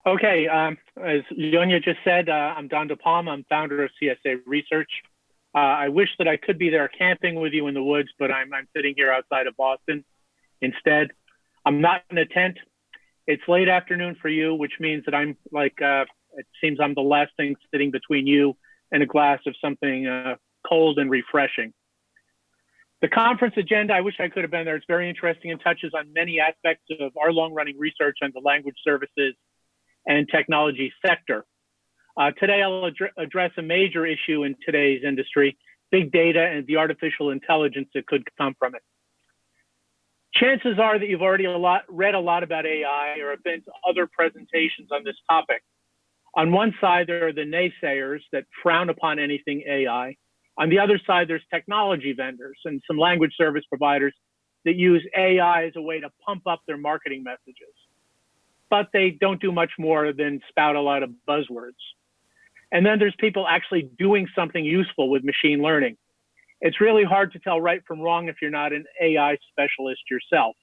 Okay, as Leonia just said, I'm Don DePalma. I'm founder of CSA Research. I wish that I could be there camping with you in the woods, but I'm sitting here outside of Boston instead. I'm not in a tent. It's late afternoon for you, which means that I'm like, it seems I'm the last thing sitting between you and a glass of something cold and refreshing. The conference agenda, I wish I could have been there. It's very interesting and touches on many aspects of our long-running research on the language services and technology sector. Today, I'll address a major issue in today's industry, big data and the artificial intelligence that could come from it. Chances are that you've already read a lot about AI or have been to other presentations on this topic. On one side, there are the naysayers that frown upon anything AI. On the other side, there's technology vendors and some language service providers that use AI as a way to pump up their marketing messages. But they don't do much more than spout a lot of buzzwords. And then there's people actually doing something useful with machine learning. It's really hard to tell right from wrong if you're not an AI specialist yourself.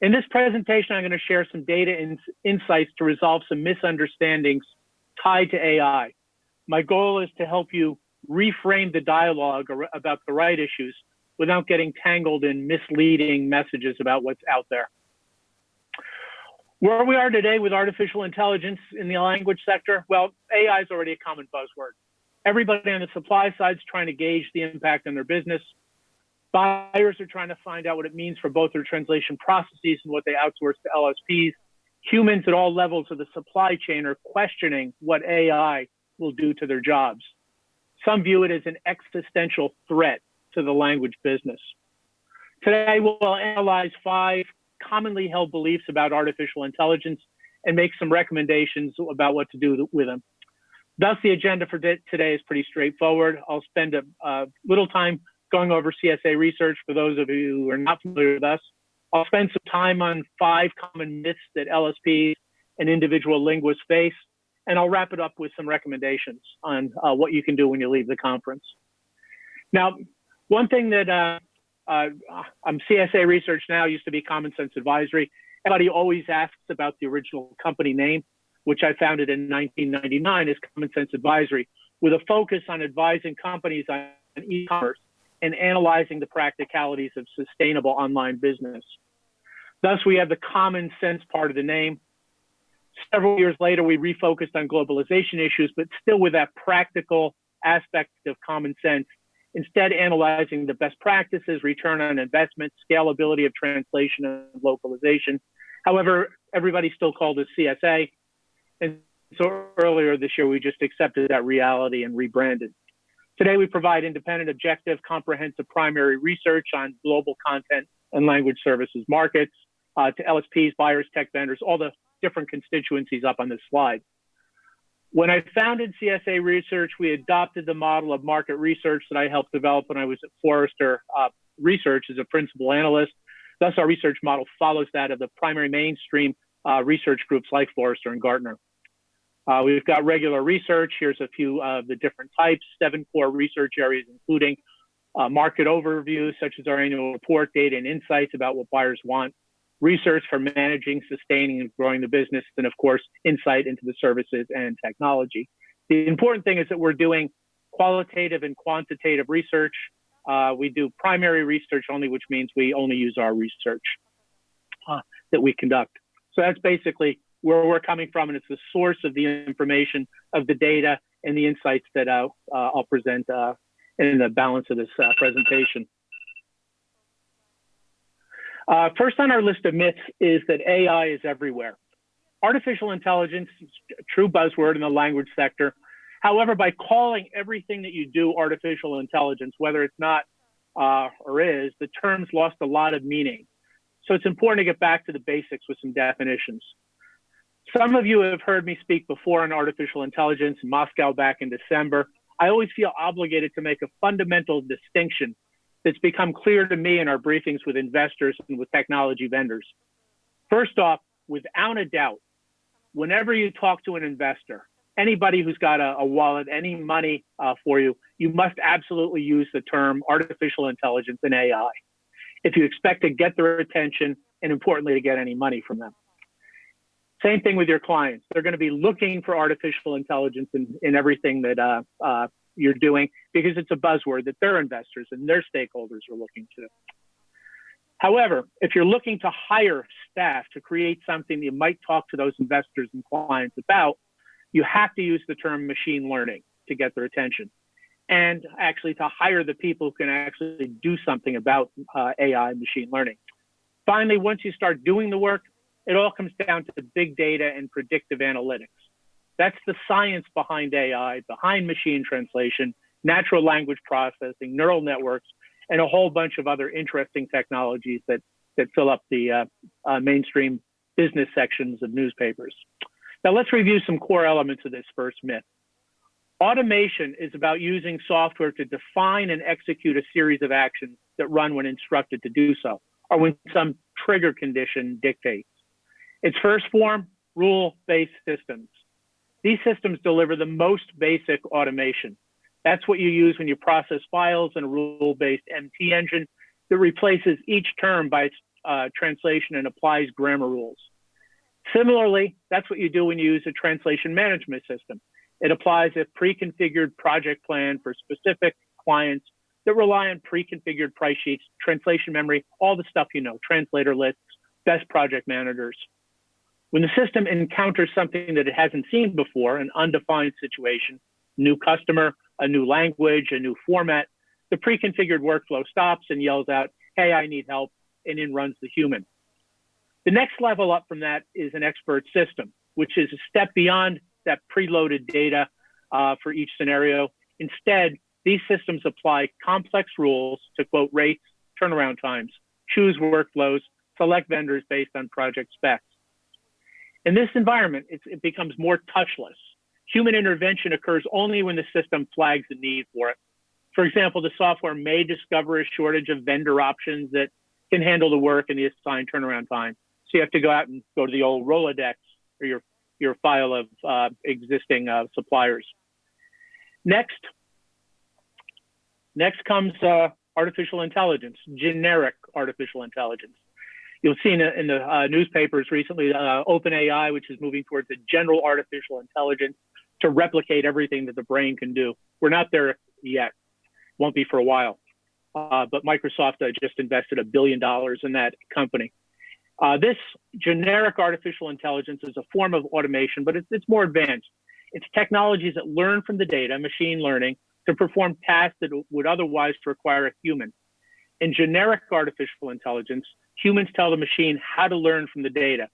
In this presentation, I'm going to share some data and insights to resolve some misunderstandings tied to AI. My goal is to help you reframe the dialogue about the right issues without getting tangled in misleading messages about what's out there. Where we are today with artificial intelligence in the language sector, well, AI is already a common buzzword. Everybody on the supply side is trying to gauge the impact on their business. Buyers are trying to find out what it means for both their translation processes and what they outsource to LSPs. Humans at all levels of the supply chain are questioning what AI will do to their jobs. Some view it as an existential threat to the language business. Today, we'll analyze 5 commonly held beliefs about artificial intelligence and make some recommendations about what to do with them. Thus, the agenda for today is pretty straightforward. I'll spend a little time going over CSA Research for those of you who are not familiar with us. I'll spend some time on 5 common myths that LSPs and individual linguists face, and I'll wrap it up with some recommendations on what you can do when you leave the conference. Now, one thing that I'm CSA Research now, used to be Common Sense Advisory. Everybody always asks about the original company name, which I founded in 1999 as Common Sense Advisory, with a focus on advising companies on e-commerce and analyzing the practicalities of sustainable online business. Thus, we have the common sense part of the name. Several years later, we refocused on globalization issues, but still with that practical aspect of common sense, instead analyzing the best practices, return on investment, scalability of translation and localization. However, everybody still called us CSA. And so earlier this year, we just accepted that reality and rebranded. Today, we provide independent, objective, comprehensive primary research on global content and language services markets to LSPs, buyers, tech vendors, all the different constituencies up on this slide. When I founded CSA Research, we adopted the model of market research that I helped develop when I was at Forrester Research as a principal analyst. Thus, our research model follows that of the primary mainstream research groups like Forrester and Gartner. We've got regular research. Here's a few of the different types, 7 core research areas, including market overviews, such as our annual report, data and insights about what buyers want, research for managing, sustaining, and growing the business, and of course, insight into the services and technology. The important thing is that we're doing qualitative and quantitative research. We do primary research only, which means we only use our research that we conduct. So that's basically where we're coming from, and it's the source of the information, of the data, and the insights that I'll present in the balance of this presentation. First on our list of myths is that AI is everywhere. Artificial intelligence is a true buzzword in the language sector. However, by calling everything that you do artificial intelligence, whether it's not or is, the term's lost a lot of meaning. So it's important to get back to the basics with some definitions. Some of you have heard me speak before on artificial intelligence in Moscow back in December. I always feel obligated to make a fundamental distinction that's become clear to me in our briefings with investors and with technology vendors. First off, without a doubt, whenever you talk to an investor, anybody who's got a wallet, any money for you, you must absolutely use the term artificial intelligence and AI if you expect to get their attention and, importantly, to get any money from them. Same thing with your clients. They're going to be looking for artificial intelligence in everything that you're doing because it's a buzzword that their investors and their stakeholders are looking to. However, if you're looking to hire staff to create something that you might talk to those investors and clients about, you have to use the term machine learning to get their attention and actually to hire the people who can actually do something about AI and machine learning. Finally, once you start doing the work, it all comes down to big data and predictive analytics. That's the science behind AI, behind machine translation, natural language processing, neural networks, and a whole bunch of other interesting technologies that fill up the mainstream business sections of newspapers. Now let's review some core elements of this first myth. Automation is about using software to define and execute a series of actions that run when instructed to do so, or when some trigger condition dictates. Its first form, rule-based systems. These systems deliver the most basic automation. That's what you use when you process files in a rule-based MT engine that replaces each term by its translation and applies grammar rules. Similarly, that's what you do when you use a translation management system. It applies a pre-configured project plan for specific clients that rely on pre-configured price sheets, translation memory, all the stuff you know, translator lists, best project managers. When the system encounters something that it hasn't seen before, an undefined situation, new customer, a new language, a new format, the pre-configured workflow stops and yells out, hey, I need help, and in runs the human. The next level up from that is an expert system, which is a step beyond that preloaded data for each scenario. Instead, these systems apply complex rules to quote rates, turnaround times, choose workflows, select vendors based on project specs. In this environment, it becomes more touchless. Human intervention occurs only when the system flags the need for it. For example, the software may discover a shortage of vendor options that can handle the work in the assigned turnaround time. So you have to go out and go to the old Rolodex or your file of existing suppliers. Next comes artificial intelligence, generic artificial intelligence. You'll see in the newspapers recently, OpenAI, which is moving towards a general artificial intelligence to replicate everything that the brain can do. We're not there yet. Won't be for a while. But Microsoft just invested $1 billion in that company. This generic artificial intelligence is a form of automation, but it's more advanced. It's technologies that learn from the data, machine learning, to perform tasks that would otherwise require a human. In generic artificial intelligence, humans tell the machine how to learn from the data.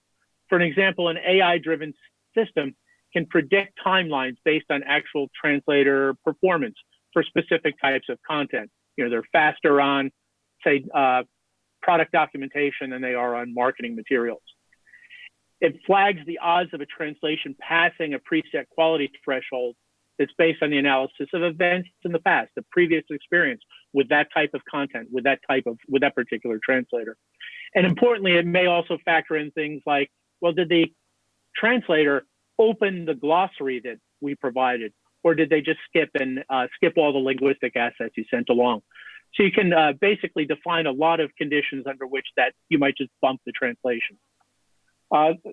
For an example, an AI-driven system can predict timelines based on actual translator performance for specific types of content. You know, they're faster on, say, product documentation than they are on marketing materials. It flags the odds of a translation passing a preset quality threshold that's based on the analysis of events in the past, the previous experience with that type of content, with that particular translator. And importantly, it may also factor in things like, well, did the translator open the glossary that we provided, or did they just skip all the linguistic assets you sent along? So you can basically define a lot of conditions under which that you might just bump the translation.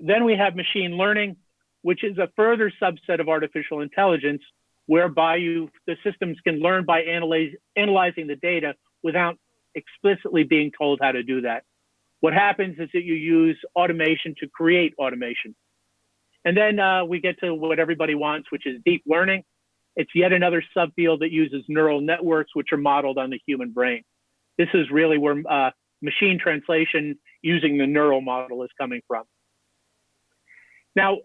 Then we have machine learning, which is a further subset of artificial intelligence, whereby the systems can learn by analyzing the data without explicitly being told how to do that. What happens is that you use automation to create automation. And then we get to what everybody wants, which is deep learning. It's yet another subfield that uses neural networks, which are modeled on the human brain. This is really where machine translation using the neural model is coming from. Now,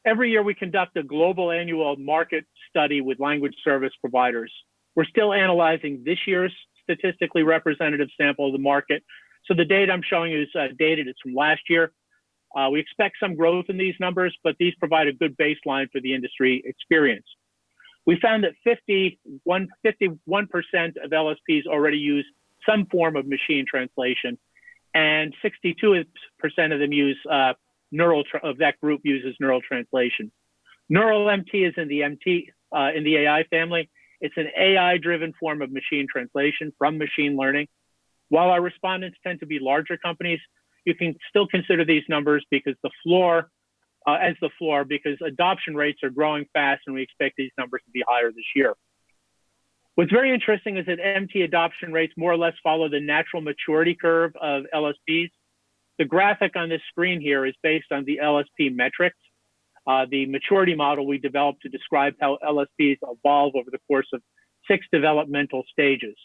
every year we conduct a global annual market study with language service providers. We're still analyzing this year's statistically representative sample of the market. So the data I'm showing you is dated, it's from last year. We expect some growth in these numbers, but these provide a good baseline for the industry experience. We found that 51% of LSPs already use some form of machine translation, and 62% of them use of that group uses neural translation. Neural MT is in the AI family. It's an AI-driven form of machine translation from machine learning. While our respondents tend to be larger companies, you can still consider these numbers because because adoption rates are growing fast, and we expect these numbers to be higher this year. What's very interesting is that MT adoption rates more or less follow the natural maturity curve of LSPs. The graphic on this screen here is based on the LSP metrics, the maturity model we developed to describe how LSPs evolve over the course of 6 developmental stages.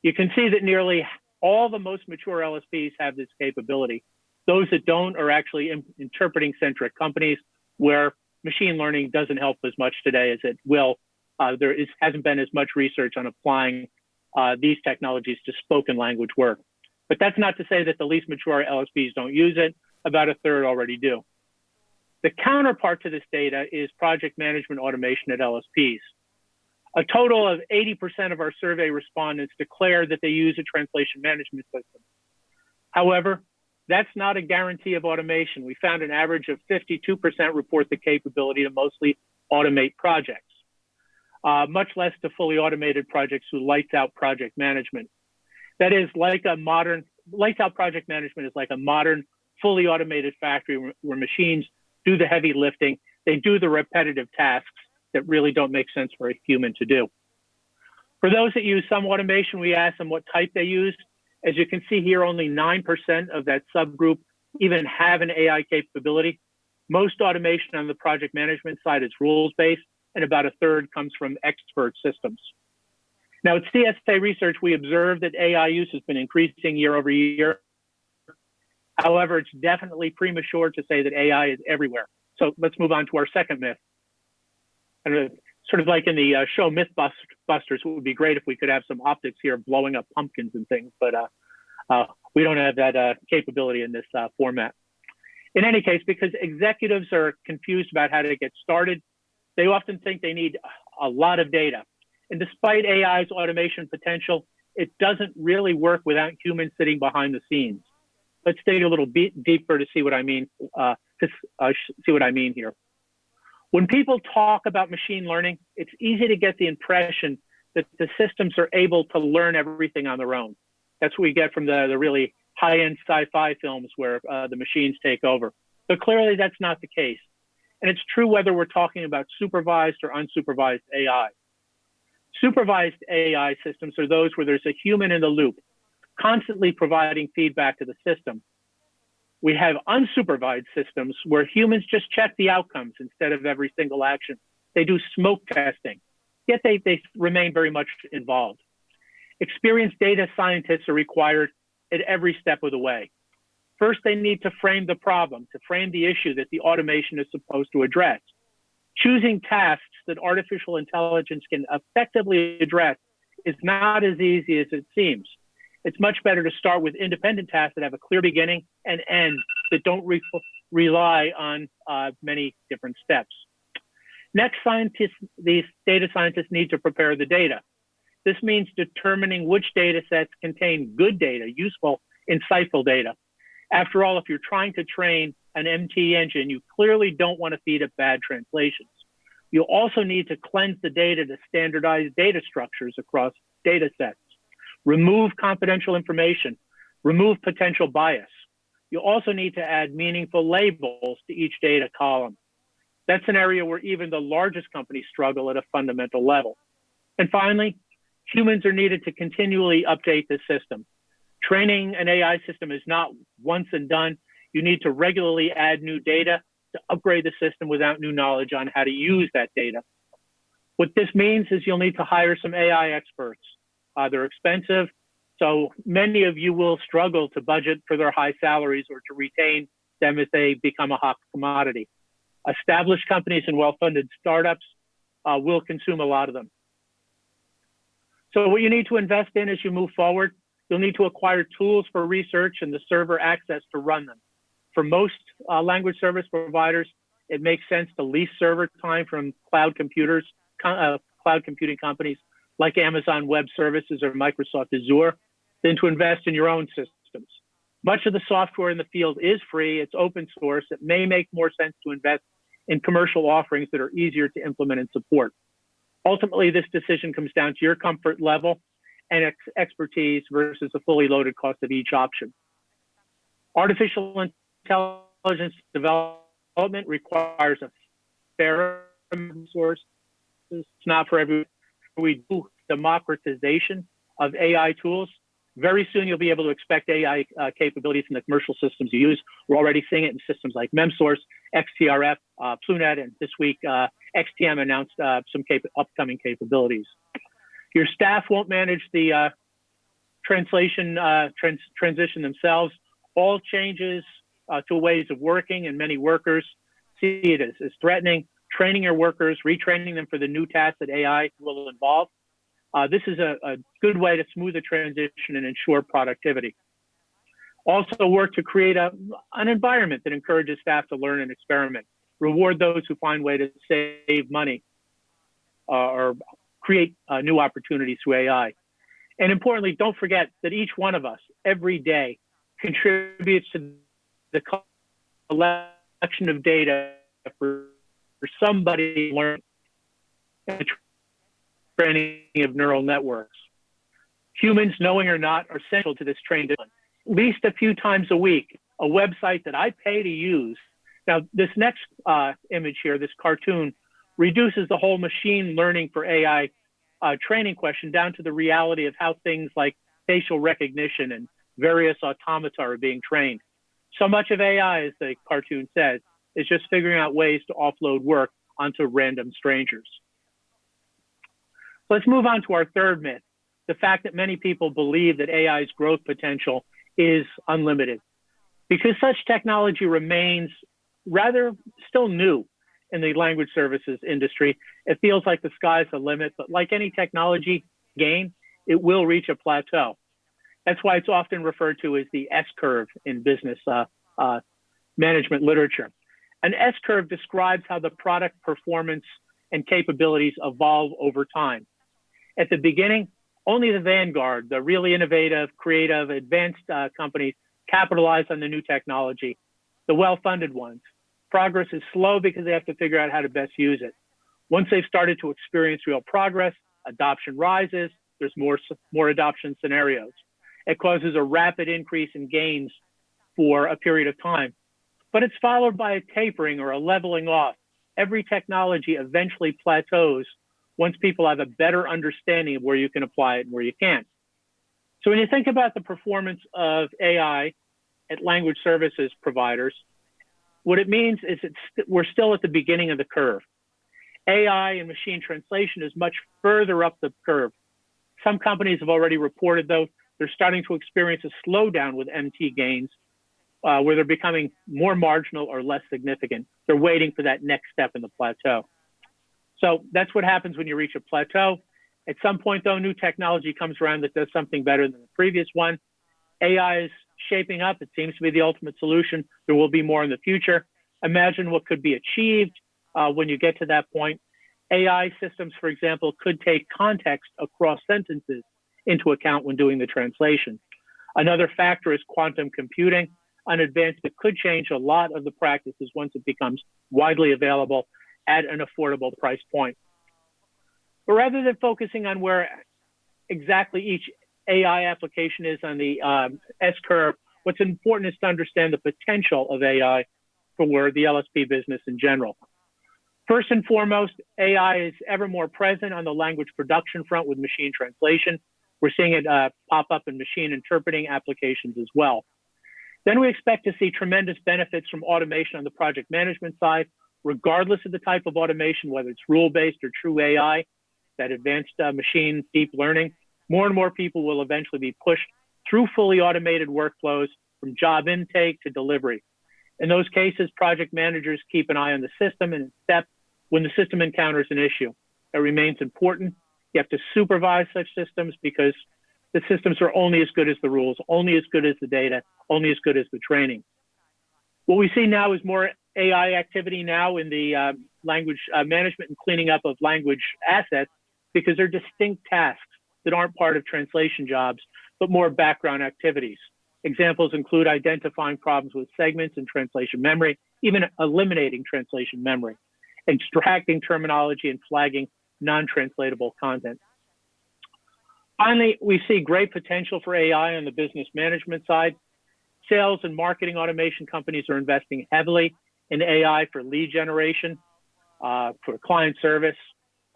You can see that nearly all the most mature LSPs have this capability. Those that don't are actually interpreting-centric companies where machine learning doesn't help as much today as it will. Hasn't been as much research on applying these technologies to spoken language work. But that's not to say that the least mature LSPs don't use it. About a third already do. The counterpart to this data is project management automation at LSPs. A total of 80% of our survey respondents declare that they use a translation management system. However, that's not a guarantee of automation. We found an average of 52% report the capability to mostly automate projects, much less to fully automated projects who lights out project management. That is lights out project management is like a modern, fully automated factory where machines do the heavy lifting. They do the repetitive tasks that really don't make sense for a human to do. For those that use some automation, we asked them what type they use. As you can see here, only 9% of that subgroup even have an AI capability. Most automation on the project management side is rules-based, and about a third comes from expert systems. Now, at CSA Research, we observed that AI use has been increasing year over year. However, it's definitely premature to say that AI is everywhere. So let's move on to our second myth. And sort of like in the show Mythbusters, it would be great if we could have some optics here blowing up pumpkins and things, but we don't have that capability in this format. In any case, because executives are confused about how to get started, they often think they need a lot of data. And despite AI's automation potential, it doesn't really work without humans sitting behind the scenes. Let's dig a little bit deeper to see what I mean. Here. When people talk about machine learning, it's easy to get the impression that the systems are able to learn everything on their own. That's what we get from the really high-end sci-fi films where the machines take over. But clearly that's not the case. And it's true whether we're talking about supervised or unsupervised AI. Supervised AI systems are those where there's a human in the loop, constantly providing feedback to the system. We have unsupervised systems where humans just check the outcomes instead of every single action. They do smoke testing, yet they remain very much involved. Experienced data scientists are required at every step of the way. First, they need to frame the problem, to frame the issue that the automation is supposed to address. Choosing tasks that artificial intelligence can effectively address is not as easy as it seems. It's much better to start with independent tasks that have a clear beginning and end, that don't rely on many different steps. Next, these data scientists need to prepare the data. This means determining which data sets contain good data, useful, insightful data. After all, if you're trying to train an MT engine, you clearly don't want to feed it bad translations. You also need to cleanse the data to standardize data structures across data sets. Remove confidential information, remove potential bias. You also need to add meaningful labels to each data column. That's an area where even the largest companies struggle at a fundamental level. And finally, humans are needed to continually update the system. Training an AI system is not once and done. You need to regularly add new data to upgrade the system without new knowledge on how to use that data. What this means is you'll need to hire some AI experts. They're expensive, so many of you will struggle to budget for their high salaries or to retain them as they become a hot commodity. Established companies and well-funded startups will consume a lot of them. So what you need to invest in as you move forward, you'll need to acquire tools for research and the server access to run them. For most language service providers, it makes sense to lease server time from cloud computing companies like Amazon Web Services or Microsoft Azure. than to invest in your own systems. Much of the software in the field is free, it's open source. It may make more sense to invest in commercial offerings that are easier to implement and support. Ultimately, this decision comes down to your comfort level and expertise versus the fully loaded cost of each option. Artificial intelligence development requires a fair resource. It's not for everyone. We do democratization of AI tools. Very soon, you'll be able to expect AI capabilities in the commercial systems you use. We're already seeing it in systems like MemSource, XTRF, Plunet, and this week, XTM announced some upcoming capabilities. Your staff won't manage the translation transition themselves. All changes to ways of working, and many workers see it as threatening. Training your workers, retraining them for the new tasks that AI will involve. This is a good way to smooth the transition and ensure productivity. Also work to create an environment that encourages staff to learn and experiment. Reward those who find ways to save money or create new opportunities through AI. And importantly, don't forget that each one of us every day contributes to the collection of data for somebody learning and training of neural networks. Humans, knowing or not, are central to this trained at least a few times a week. A website that I pay to use. Now, this next image here, this cartoon, reduces the whole machine learning for AI training question down to the reality of how things like facial recognition and various automata are being trained. So much of AI, as the cartoon says, is just figuring out ways to offload work onto random strangers. Let's move on to our third myth, the fact that many people believe that AI's growth potential is unlimited. Because such technology remains rather still new in the language services industry, it feels like the sky's the limit, but like any technology gain, it will reach a plateau. That's why it's often referred to as the S-curve in business management literature. An S-curve describes how the product performance and capabilities evolve over time. At the beginning, only the vanguard, the really innovative, creative, advanced companies capitalize on the new technology, the well-funded ones. Progress is slow because they have to figure out how to best use it. Once they've started to experience real progress, adoption rises, there's more adoption scenarios. It causes a rapid increase in gains for a period of time, but it's followed by a tapering or a leveling off. Every technology eventually plateaus once people have a better understanding of where you can apply it and where you can't. So when you think about the performance of AI at language services providers, what it means is we're still at the beginning of the curve. AI and machine translation is much further up the curve. Some companies have already reported, though, they're starting to experience a slowdown with MT gains, where they're becoming more marginal or less significant. They're waiting for that next step in the plateau. So that's what happens when you reach a plateau. At some point, though, new technology comes around that does something better than the previous one. AI is shaping up. It seems to be the ultimate solution. There will be more in the future. Imagine what could be achieved when you get to that point. AI systems, for example, could take context across sentences into account when doing the translation. Another factor is quantum computing, an advance that could change a lot of the practices once it becomes widely available at an affordable price point. But rather than focusing on where exactly each AI application is on the S-curve, what's important is to understand the potential of AI for the LSP business in general. First and foremost, AI is ever more present on the language production front with machine translation. We're seeing it pop up in machine interpreting applications as well. Then we expect to see tremendous benefits from automation on the project management side, regardless of the type of automation, whether it's rule-based or true AI, that advanced machine deep learning. More and more people will eventually be pushed through fully automated workflows from job intake to delivery. In those cases, project managers keep an eye on the system and step when the system encounters an issue. It remains important. You have to supervise such systems because the systems are only as good as the rules, only as good as the data, only as good as the training. What we see now is more AI activity now in the language management and cleaning up of language assets because they're distinct tasks that aren't part of translation jobs. but more background activities. Examples include identifying problems with segments and translation memory, even eliminating translation memory, extracting terminology and flagging non-translatable content. Finally, we see great potential for AI on the business management side. Sales and marketing automation companies are investing heavily in AI for lead generation, for client service,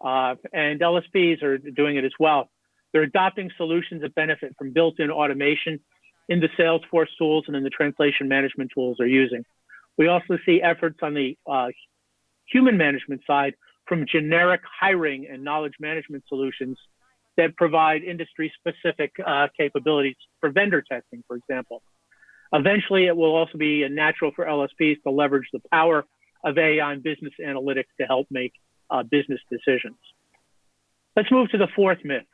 and LSPs are doing it as well. They're adopting solutions that benefit from built-in automation in the Salesforce tools and in the translation management tools they're using. We also see efforts on the human management side from generic hiring and knowledge management solutions that provide industry-specific capabilities for vendor testing, for example. Eventually, it will also be natural for LSPs to leverage the power of AI and business analytics to help make business decisions. Let's move to the fourth myth.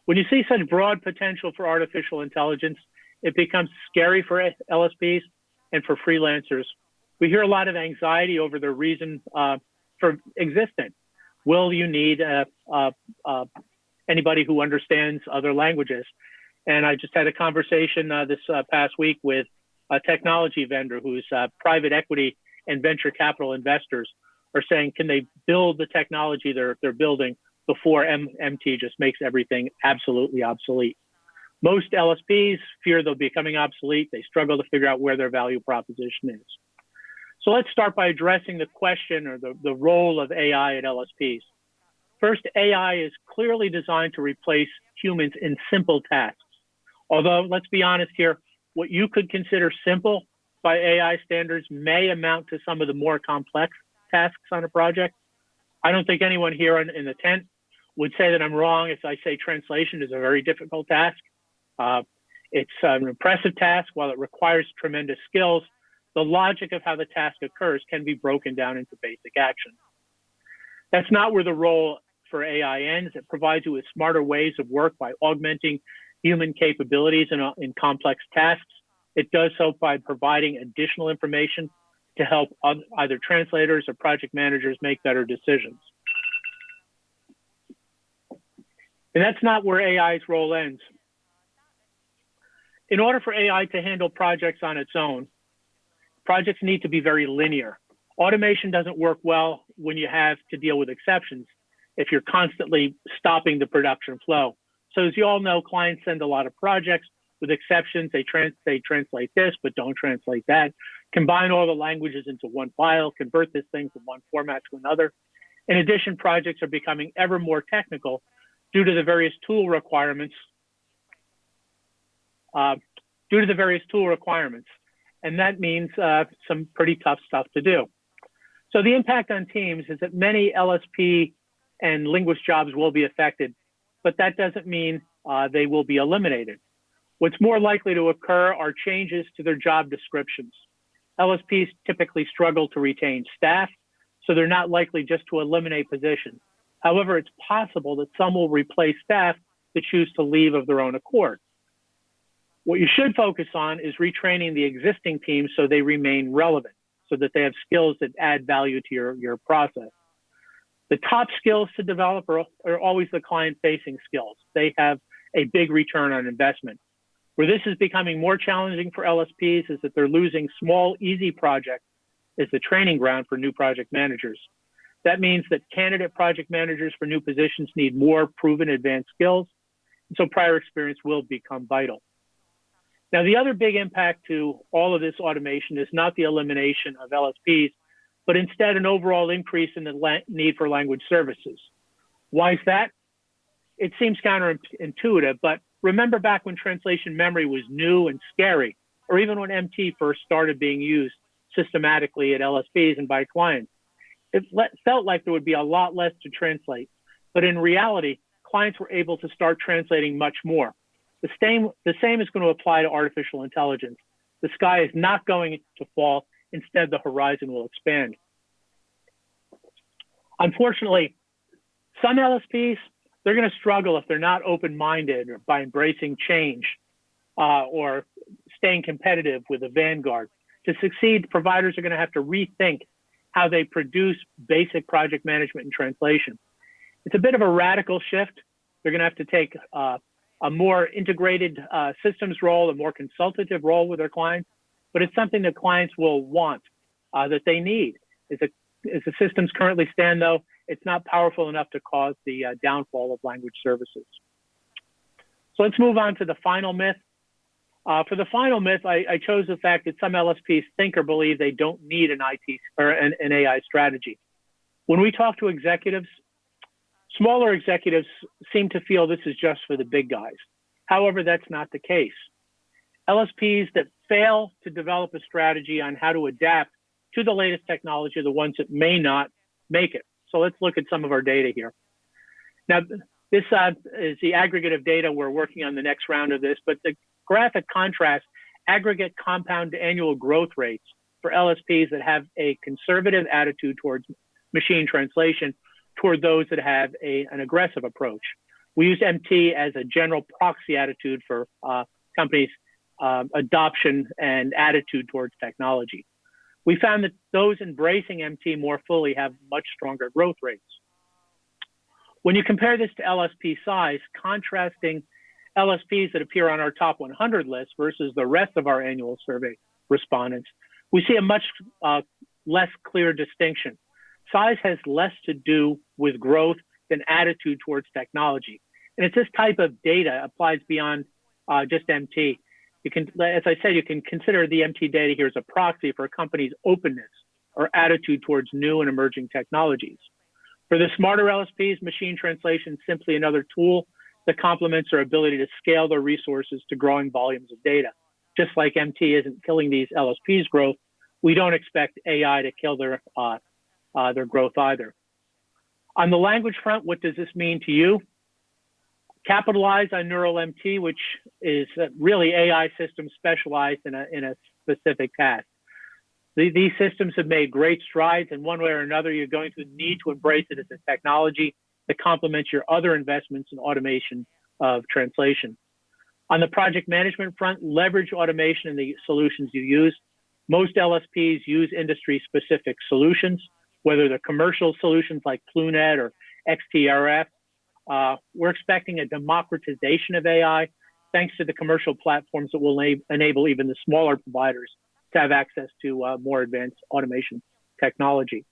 When you see such broad potential for artificial intelligence, it becomes scary for LSPs and for freelancers. We hear a lot of anxiety over the reason for existing. Will you need anybody who understands other languages? And I just had a conversation this past week with a technology vendor whose private equity and venture capital investors are saying, can they build the technology they're building before MT just makes everything absolutely obsolete? Most LSPs fear they'll be becoming obsolete. They struggle to figure out where their value proposition is. So let's start by addressing the question or the role of AI at LSPs. First, AI is clearly designed to replace humans in simple tasks. Although, let's be honest here, what you could consider simple by AI standards may amount to some of the more complex tasks on a project. I don't think anyone here in the tent would say that I'm wrong if I say translation is a very difficult task. It's an impressive task. While it requires tremendous skills, the logic of how the task occurs can be broken down into basic action. That's not where the role for AI ends. It provides you with smarter ways of work by augmenting human capabilities in complex tasks. It does so by providing additional information to help either translators or project managers make better decisions. And that's not where AI's role ends. In order for AI to handle projects on its own, projects need to be very linear. Automation doesn't work well when you have to deal with exceptions, if you're constantly stopping the production flow. So as you all know, clients send a lot of projects with exceptions. They translate this, but don't translate that. Combine all the languages into one file, convert this thing from one format to another. In addition, projects are becoming ever more technical due to the various tool requirements. And that means some pretty tough stuff to do. So the impact on teams is that many LSP and linguist jobs will be affected, but that doesn't mean they will be eliminated. What's more likely to occur are changes to their job descriptions. LSPs typically struggle to retain staff, so they're not likely just to eliminate positions. However, it's possible that some will replace staff that choose to leave of their own accord. What you should focus on is retraining the existing teams so they remain relevant, so that they have skills that add value to your process. The top skills to develop are always the client-facing skills. They have a big return on investment. Where this is becoming more challenging for LSPs is that they're losing small, easy projects as the training ground for new project managers. That means that candidate project managers for new positions need more proven advanced skills, and so prior experience will become vital. Now, the other big impact to all of this automation is not the elimination of LSPs, but instead an overall increase in the need for language services. Why is that? It seems counterintuitive, but remember back when translation memory was new and scary, or even when MT first started being used systematically at LSPs and by clients. It felt like there would be a lot less to translate, but in reality, clients were able to start translating much more. The same is going to apply to artificial intelligence. The sky is not going to fall. Instead, the horizon will expand. Unfortunately, some LSPs, they're going to struggle if they're not open-minded or by embracing change or staying competitive with the vanguard. To succeed, providers are going to have to rethink how they produce basic project management and translation. It's a bit of a radical shift. They're going to have to take a more integrated systems role, a more consultative role with their clients, but it's something that clients will want, that they need. As the systems currently stand, though, it's not powerful enough to cause the downfall of language services. So let's move on to the final myth. For the final myth, I chose the fact that some LSPs think or believe they don't need an IT or an AI strategy. When we talk to executives, smaller executives seem to feel this is just for the big guys. However, that's not the case. LSPs that fail to develop a strategy on how to adapt to the latest technology are the ones that may not make it. So let's look at some of our data here. Now, this is the aggregate of data. We're working on the next round of this, but the graphic contrasts aggregate compound annual growth rates for LSPs that have a conservative attitude towards machine translation toward those that have an aggressive approach. We use MT as a general proxy attitude for companies' adoption and attitude towards technology. We found that those embracing MT more fully have much stronger growth rates. When you compare this to LSP size, contrasting LSPs that appear on our top 100 list versus the rest of our annual survey respondents, we see a much less clear distinction. Size has less to do with growth than attitude towards technology. And it's this type of data applies beyond just MT. You can, as I said, you can consider the MT data here as a proxy for a company's openness or attitude towards new and emerging technologies. For the smarter LSPs, machine translation is simply another tool that complements their ability to scale their resources to growing volumes of data. Just like MT isn't killing these LSPs' growth, we don't expect AI to kill their growth either. On the language front, what does this mean to you? Capitalize on Neural MT, which is really AI systems specialized in a specific task. These systems have made great strides, and one way or another, you're going to need to embrace it as a technology that complements your other investments in automation of translation. On the project management front, leverage automation in the solutions you use. Most LSPs use industry-specific solutions, whether they're commercial solutions like PluNet or XTRF. We're expecting a democratization of AI thanks to the commercial platforms that will enable even the smaller providers to have access to more advanced automation technology.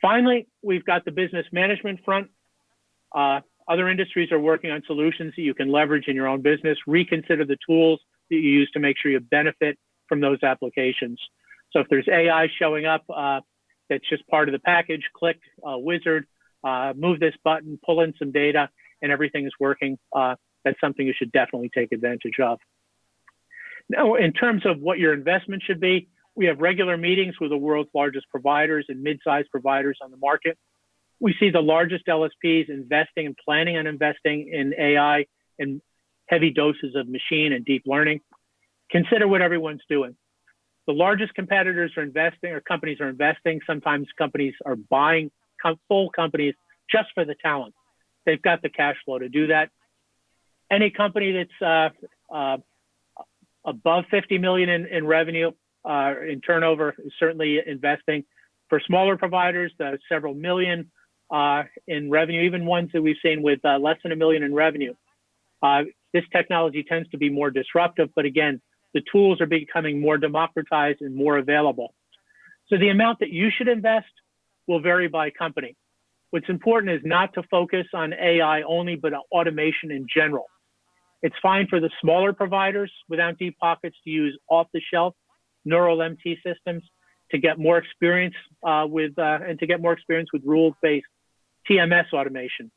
Finally, we've got the business management front. Other industries are working on solutions that you can leverage in your own business. Reconsider the tools that you use to make sure you benefit from those applications. So if there's AI showing up that's just part of the package, click wizard, move this button, pull in some data, and everything is working. That's something you should definitely take advantage of. Now, in terms of what your investment should be, we have regular meetings with the world's largest providers and mid-sized providers on the market. We see the largest LSPs investing and planning on investing in AI and heavy doses of machine and deep learning. Consider what everyone's doing. The largest competitors are investing, or companies are investing. Sometimes companies are buying full companies just for the talent. They've got the cash flow to do that. Any company that's above 50 million in revenue, in turnover, is certainly investing. For smaller providers, several million in revenue, even ones that we've seen with less than $1 million in revenue. This technology tends to be more disruptive, but again, the tools are becoming more democratized and more available. So the amount that you should invest will vary by company. What's important is not to focus on AI only, but on automation in general. It's fine for the smaller providers without deep pockets to use off-the-shelf Neural MT systems to get more experience with rules-based TMS automation.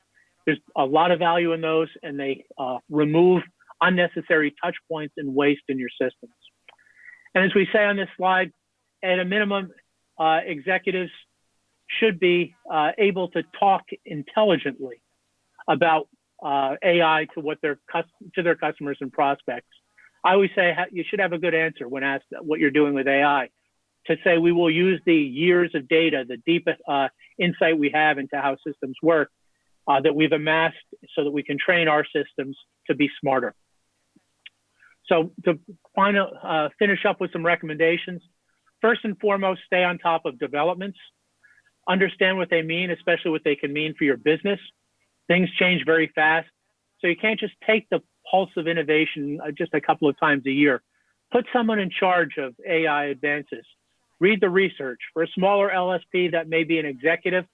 There's a lot of value in those, and they remove unnecessary touch points and waste in your systems. And as we say on this slide, at a minimum, executives should be able to talk intelligently about AI to their customers and prospects. I always say you should have a good answer when asked what you're doing with AI. To say we will use the years of data, the deep insight we have into how systems work that we've amassed so that we can train our systems to be smarter. So to finish up with some recommendations, first and foremost, stay on top of developments. Understand what they mean, especially what they can mean for your business. Things change very fast. So you can't just take the pulse of innovation just a couple of times a year. Put someone in charge of AI advances. Read the research. For a smaller LSP, that may be an executive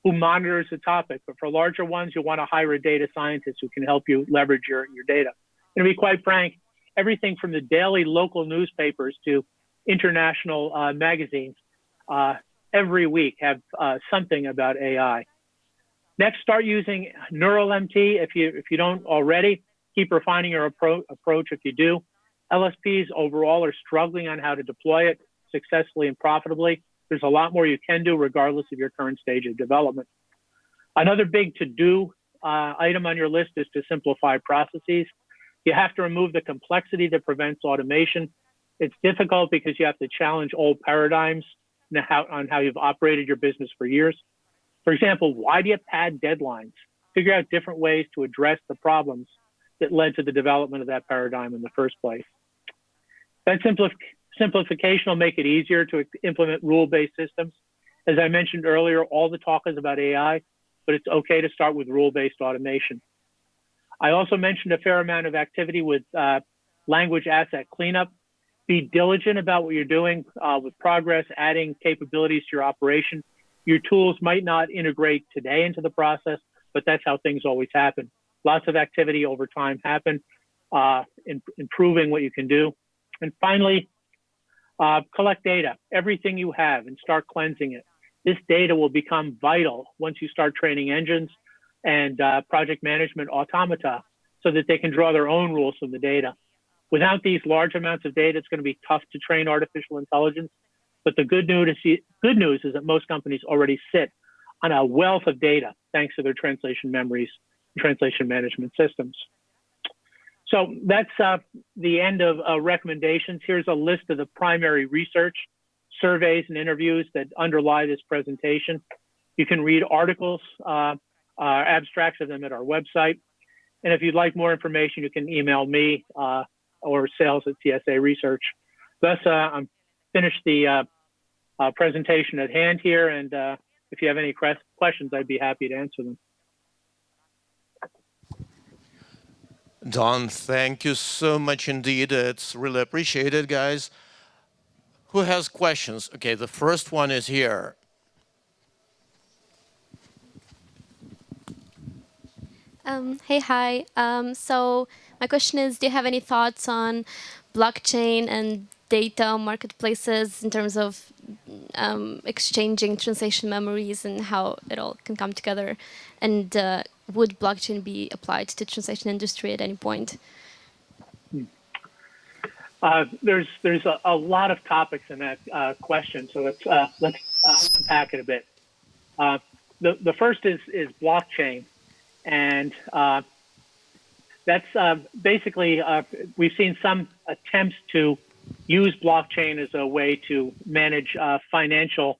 who monitors the topic. But for larger ones, you'll want to hire a data scientist who can help you leverage your data. And to be quite frank, everything from the daily local newspapers to international magazines every week have something about AI. Next, start using NeuralMT if you don't already. Keep refining your approach if you do. LSPs overall are struggling on how to deploy it successfully and profitably. There's a lot more you can do regardless of your current stage of development. Another big to-do item on your list is to simplify processes. You have to remove the complexity that prevents automation. It's difficult because you have to challenge old paradigms on how you've operated your business for years. For example, why do you pad deadlines? Figure out different ways to address the problems that led to the development of that paradigm in the first place. That simplification will make it easier to implement rule-based systems. As I mentioned earlier, all the talk is about AI, but it's okay to start with rule-based automation. I also mentioned a fair amount of activity with language asset cleanup. Be diligent about what you're doing with progress, adding capabilities to your operation. Your tools might not integrate today into the process, but that's how things always happen. Lots of activity over time happen, improving what you can do. And finally, collect data, everything you have, and start cleansing it. This data will become vital once you start training engines and project management automata so that they can draw their own rules from the data. Without these large amounts of data, it's going to be tough to train artificial intelligence. But the good news is that most companies already sit on a wealth of data thanks to their translation memories and translation management systems. So that's the end of recommendations. Here's a list of the primary research, surveys, and interviews that underlie this presentation. You can read articles, abstracts of them at our website. And if you'd like more information, you can email me or sales at CSA Research. Thus, I'm finished the presentation at hand here. And if you have any questions, I'd be happy to answer them. Don, thank you so much indeed. It's really appreciated, guys. Who has questions? Okay, the first one is here. Hi. So my question is, do you have any thoughts on blockchain and data marketplaces in terms of exchanging translation memories and how it all can come together? And would blockchain be applied to the translation industry at any point? There's a lot of topics in that question, so let's unpack it a bit. The first is blockchain, and that's basically we've seen some attempts to use blockchain as a way to manage financial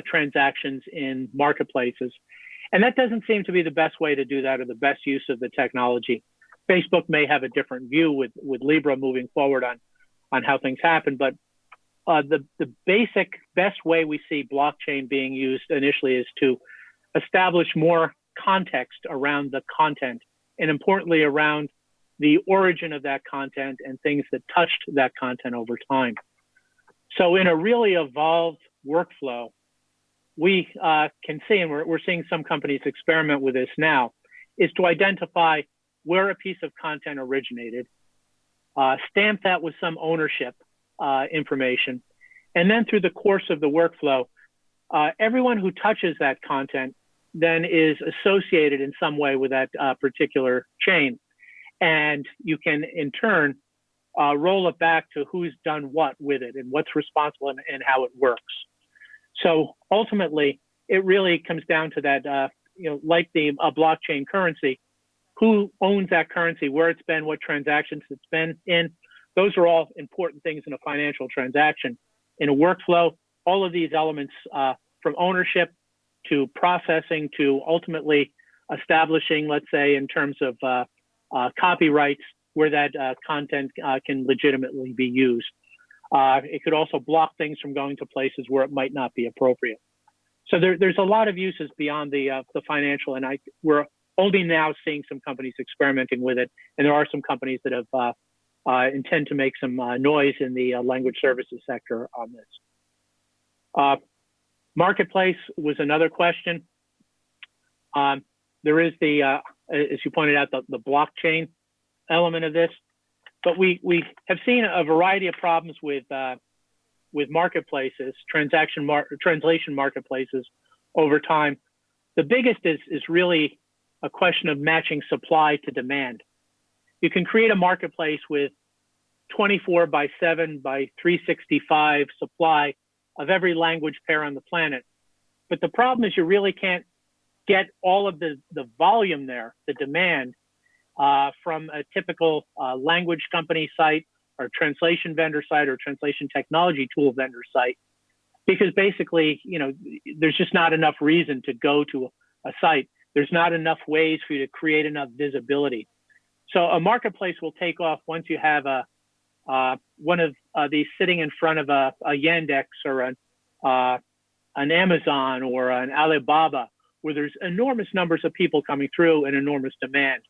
transactions in marketplaces. And that doesn't seem to be the best way to do that or the best use of the technology. Facebook may have a different view with Libra moving forward on how things happen, but the basic best way we see blockchain being used initially is to establish more context around the content, and importantly around the origin of that content and things that touched that content over time. So in a really evolved workflow, we can see, and we're seeing some companies experiment with this now, is to identify where a piece of content originated, stamp that with some ownership information, and then through the course of the workflow, everyone who touches that content then is associated in some way with that particular chain. And you can, in turn, roll it back to who's done what with it and what's responsible and how it works. So ultimately, it really comes down to that, like the blockchain currency, who owns that currency, where it's been, what transactions it's been in. Those are all important things in a financial transaction. In a workflow, all of these elements from ownership to processing to ultimately establishing, let's say, in terms of copyrights, where that content can legitimately be used. It could also block things from going to places where it might not be appropriate. So there's a lot of uses beyond the financial, and we're only now seeing some companies experimenting with it, and there are some companies that have intend to make some noise in the language services sector on this. Marketplace was another question. There is the, as you pointed out, the blockchain element of this, but we have seen a variety of problems with marketplaces, translation marketplaces over time. The biggest is really a question of matching supply to demand. You can create a marketplace with 24 by 7 by 365 supply of every language pair on the planet. But the problem is you really can't get all of the volume there, the demand, from a typical language company site or translation vendor site or translation technology tool vendor site, because basically, there's just not enough reason to go to a site. There's not enough ways for you to create enough visibility. So a marketplace will take off once you have one of these sitting in front of a Yandex or an Amazon or an Alibaba, where there's enormous numbers of people coming through and enormous demand.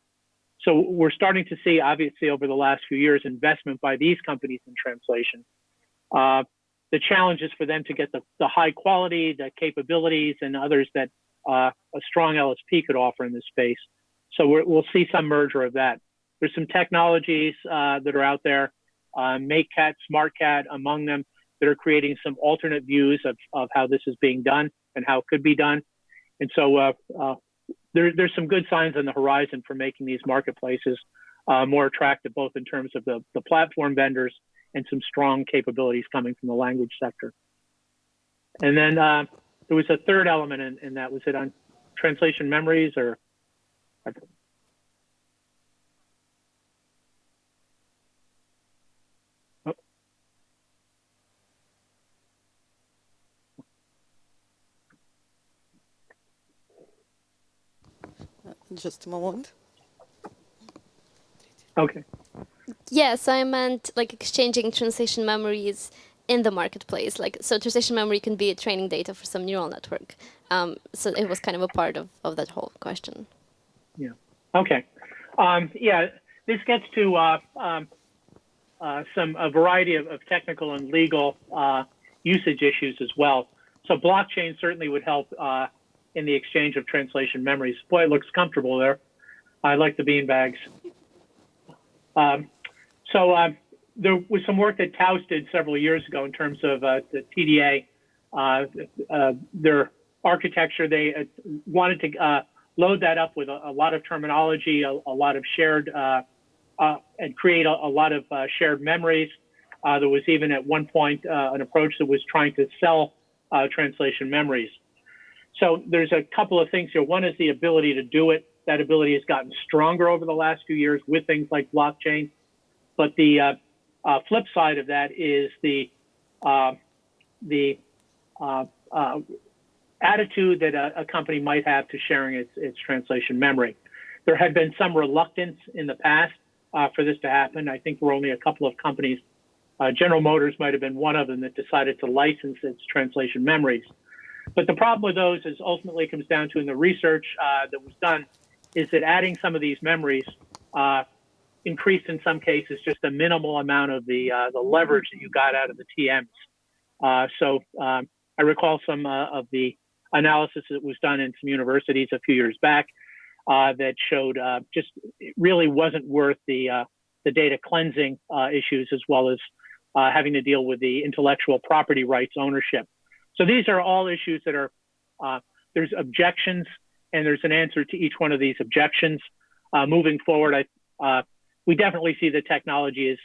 So we're starting to see, obviously, over the last few years, investment by these companies in translation. The challenge is for them to get the high quality, the capabilities, and others that a strong LSP could offer in this space. So we'll see some merger of that. There's some technologies that are out there, MakeCat, SmartCat among them, that are creating some alternate views of how this is being done and how it could be done. And so there's some good signs on the horizon for making these marketplaces more attractive, both in terms of the platform vendors and some strong capabilities coming from the language sector. And then there was a third element, and that was it on translation memories or? Just a moment. Okay. Yes, I meant like exchanging translation memories in the marketplace. So translation memory can be training data for some neural network. So it was kind of a part of that whole question. Yeah. Okay. Yeah, this gets to a variety of technical and legal usage issues as well. So blockchain certainly would help in the exchange of translation memories. Boy, it looks comfortable there. I like the beanbags. So there was some work that Taos did several years ago in terms of the TDA, their architecture. They wanted to load that up with a lot of terminology, a lot of shared, and create a lot of shared memories. There was even at one point an approach that was trying to sell translation memories. So there's a couple of things here. One is the ability to do it. That ability has gotten stronger over the last few years with things like blockchain. But the flip side of that is the attitude that a company might have to sharing its translation memory. There had been some reluctance in the past for this to happen. I think there were only a couple of companies. General Motors might have been one of them that decided to license its translation memories. But the problem with those is ultimately it comes down to, in the research that was done, is that adding some of these memories increased in some cases just a minimal amount of the leverage that you got out of the TMs. So I recall some of the analysis that was done in some universities a few years back that showed just it really wasn't worth the data cleansing issues, as well as having to deal with the intellectual property rights ownership. So these are all issues that are, there's objections, and there's an answer to each one of these objections. Moving forward, we definitely see the technology is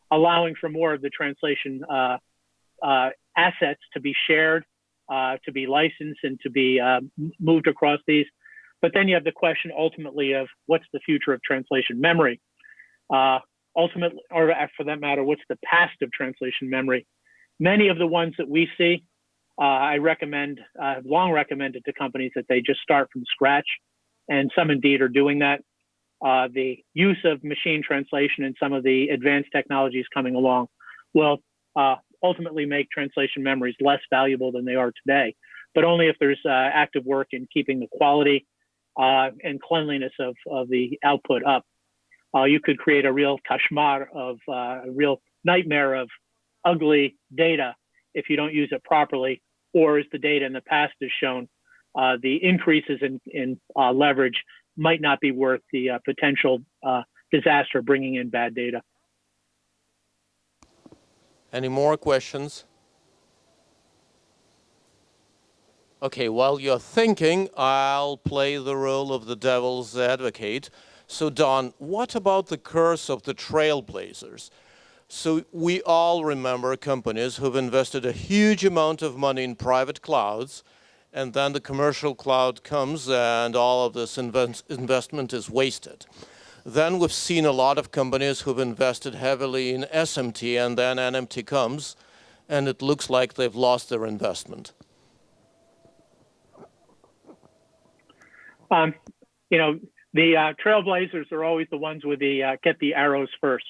allowing for more of the translation assets to be shared, to be licensed, and to be moved across these. But then you have the question ultimately of what's the future of translation memory? Ultimately, or for that matter, what's the past of translation memory? Many of the ones that we see, I recommend, I've long recommended to companies that they just start from scratch, and some indeed are doing that. The use of machine translation and some of the advanced technologies coming along will ultimately make translation memories less valuable than they are today, but only if there's active work in keeping the quality and cleanliness of the output up. You could create a real kashmar of a real nightmare of ugly data if you don't use it properly, or as the data in the past has shown, the increases in leverage might not be worth the potential disaster bringing in bad data. Any more questions? Okay, while you're thinking, I'll play the role of the devil's advocate. So Don, what about the curse of the trailblazers? So we all remember companies who've invested a huge amount of money in private clouds, and then the commercial cloud comes and all of this investment is wasted. Then we've seen a lot of companies who've invested heavily in SMT, and then NMT comes, and it looks like they've lost their investment. You know, the trailblazers are always the ones with the get the arrows first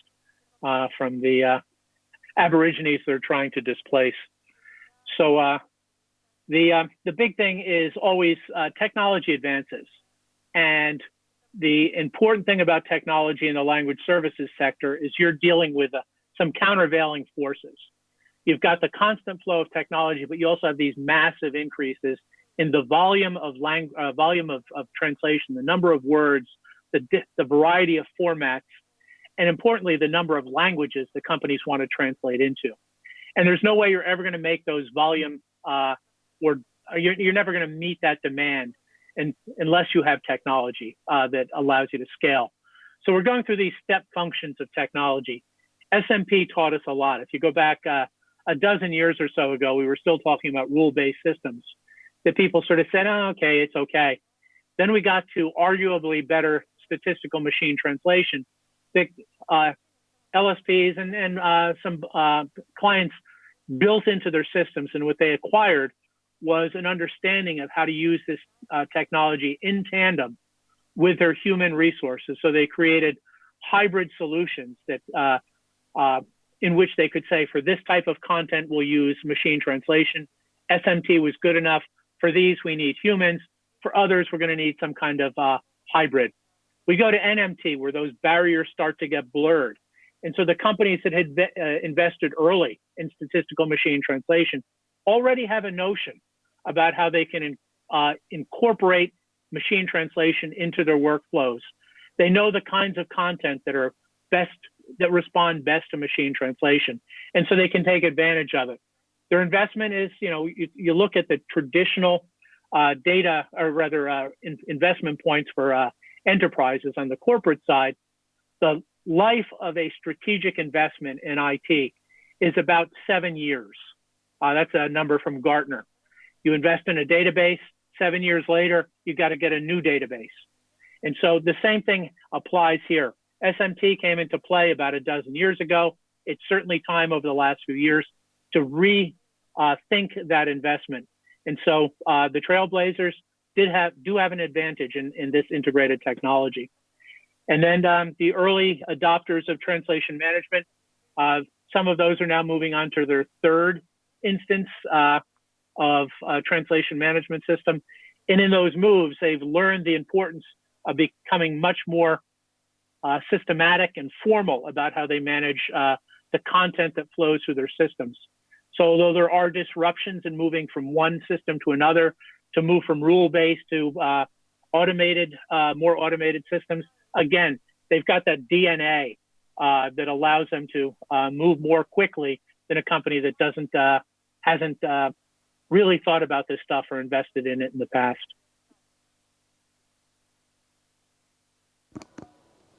from the aborigines they're trying to displace. So the big thing is always technology advances, and the important thing about technology in the language services sector is you're dealing with some countervailing forces. You've got the constant flow of technology, but you also have these massive increases in the volume of translation, the number of words, the variety of formats, and importantly, the number of languages the companies want to translate into. And there's no way you're ever going to make those volume, or you're never going to meet that demand unless you have technology that allows you to scale. So we're going through these step functions of technology. SMP taught us a lot. If you go back a dozen years or so ago, we were still talking about rule-based systems that people sort of said, oh, okay, it's okay. Then we got to arguably better statistical machine translation. The LSPs and some clients built into their systems, and what they acquired was an understanding of how to use this technology in tandem with their human resources. So they created hybrid solutions that in which they could say, for this type of content, we'll use machine translation. SMT was good enough. For these, we need humans. For others, we're going to need some kind of hybrid. We go to NMT, where those barriers start to get blurred. And so the companies that had invested early in statistical machine translation already have a notion about how they can incorporate machine translation into their workflows. They know the kinds of content that are best, that respond best to machine translation. And so they can take advantage of it. Their investment is, you look at the traditional data, or rather investment points for enterprises on the corporate side. The life of a strategic investment in IT is about 7 years. That's a number from Gartner. You invest in a database, 7 years later, you've got to get a new database. And so the same thing applies here. SMT came into play about a dozen years ago. It's certainly time over the last few years to rethink that investment. And so the Trailblazers do have an advantage in this integrated technology. And then the early adopters of translation management, some of those are now moving on to their third instance of translation management system. And in those moves, they've learned the importance of becoming much more systematic and formal about how they manage the content that flows through their systems. So although there are disruptions in moving from one system to another, to move from rule-based to more automated systems, again, they've got that DNA that allows them to move more quickly than a company that hasn't really thought about this stuff or invested in it in the past.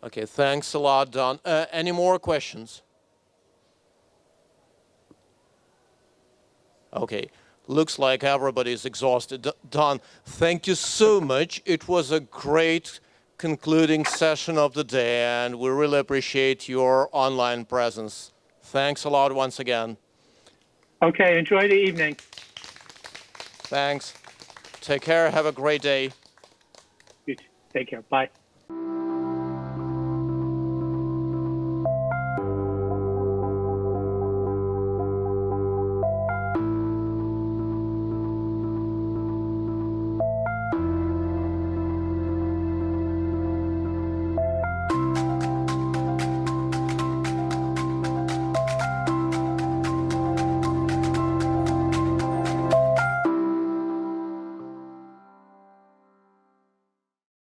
Okay, thanks a lot, Don. Any more questions? Okay, looks like everybody's exhausted. Don, thank you so much. It was a great concluding session of the day, and we really appreciate your online presence. Thanks a lot once again. Okay, enjoy the evening. Thanks. Take care. Have a great day. You too. Take care. Bye.